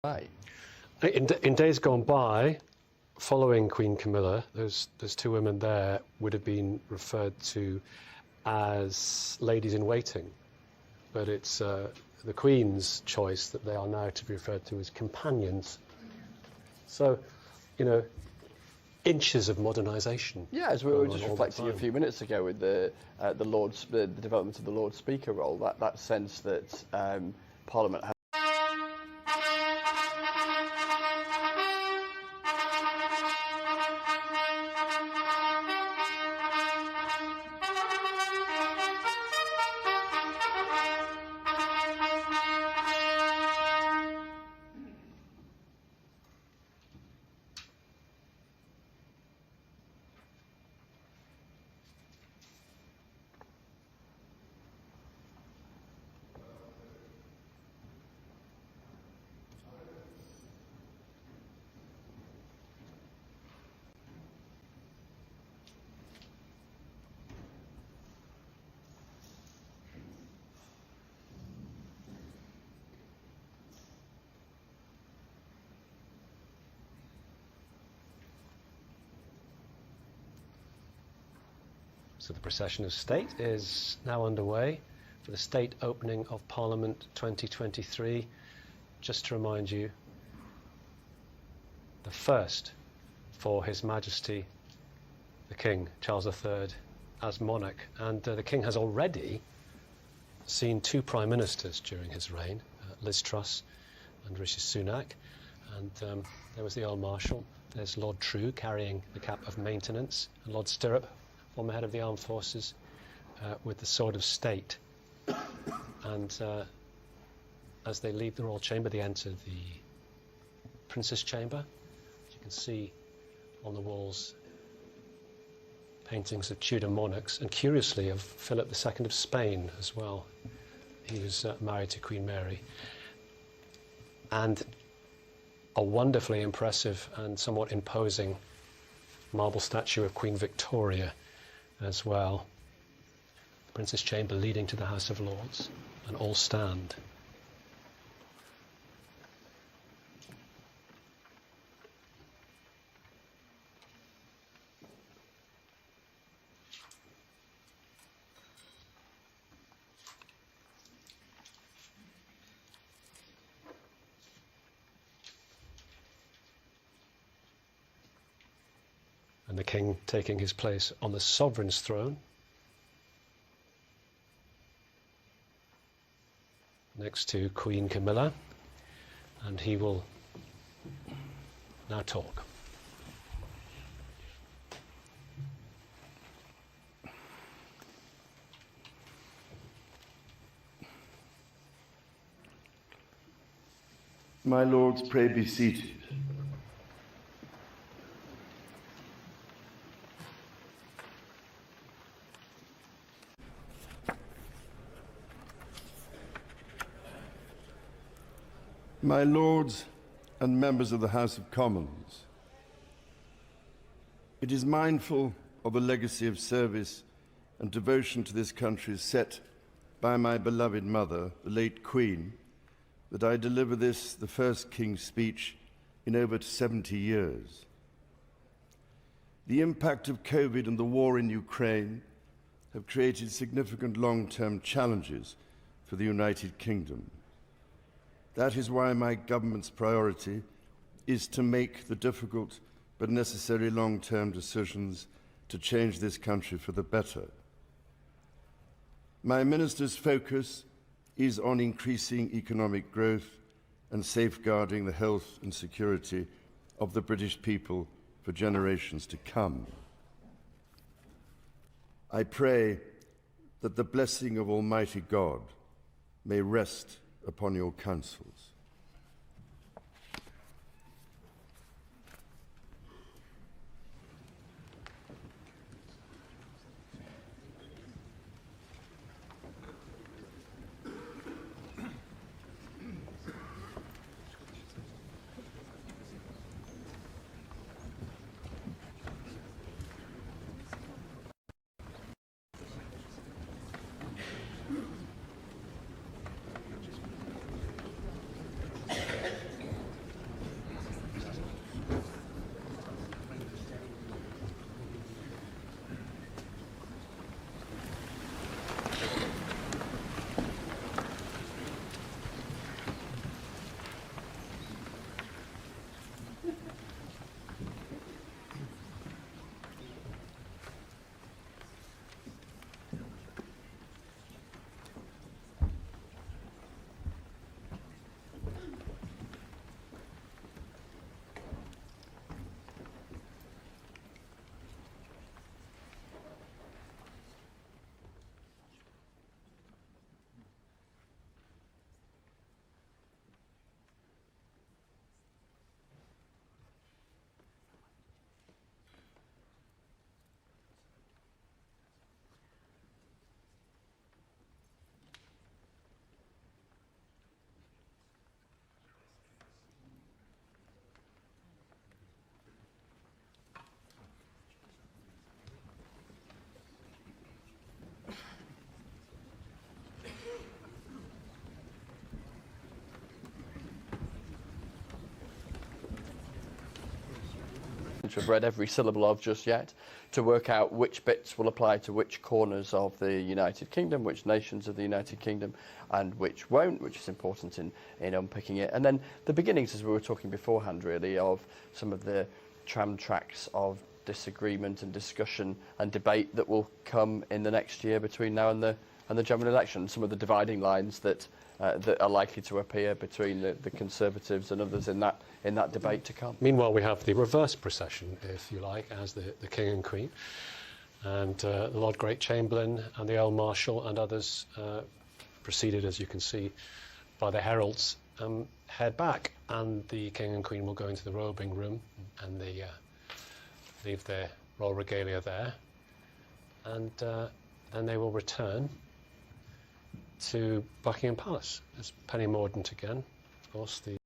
Right. In days gone by, following Queen Camilla, those two women there would have been referred to as ladies in waiting, but it's the Queen's choice that they are now to be referred to as companions. So, you know, inches of modernisation. Yeah, as we were just reflecting a few minutes ago with the development of the Lord Speaker role, that sense that Parliament has. So the procession of state is now underway for the state opening of Parliament 2023. Just to remind you, the first for His Majesty the King, Charles III, as monarch. And the King has already seen two Prime Ministers during his reign, Liz Truss and Rishi Sunak. And there was the Earl Marshal, there's Lord True carrying the cap of maintenance, and Lord Stirrup, former head of the armed forces, with the sword of state. And as they leave the royal chamber, they enter the Prince's chamber. As you can see on the walls, paintings of Tudor monarchs, and curiously of Philip II of Spain as well. He was married to Queen Mary. And a wonderfully impressive and somewhat imposing marble statue of Queen Victoria as well. The Prince's chamber leading to the House of Lords, and all stand. And the King taking his place on the Sovereign's throne, next to Queen Camilla, and he will now talk. My lords, pray be seated. My lords and members of the House of Commons, it is mindful of a legacy of service and devotion to this country set by my beloved mother, the late Queen, that I deliver this, the first King's speech in over 70 years. The impact of COVID and the war in Ukraine have created significant long-term challenges for the United Kingdom. That is why my government's priority is to make the difficult but necessary long-term decisions to change this country for the better. My minister's focus is on increasing economic growth and safeguarding the health and security of the British people for generations to come. I pray that the blessing of Almighty God may rest upon your counsels. to have read every syllable of just yet, to work out which bits will apply to which corners of the United Kingdom, which nations of the United Kingdom, and which won't, which is important in unpicking it. And then the beginnings, as we were talking beforehand, really, of some of the tram tracks of disagreement and discussion and debate that will come in the next year between now and the general election. Some of the dividing lines that are likely to appear between the Conservatives and others in that debate to come. Meanwhile, we have the reverse procession, if you like, as the King and Queen, and the Lord Great Chamberlain and the Earl Marshal and others, preceded, as you can see, by the heralds, head back, and the King and Queen will go into the robing room, and they leave their royal regalia there, and then they will return to Buckingham Palace. There's Penny Mordaunt again, of course, the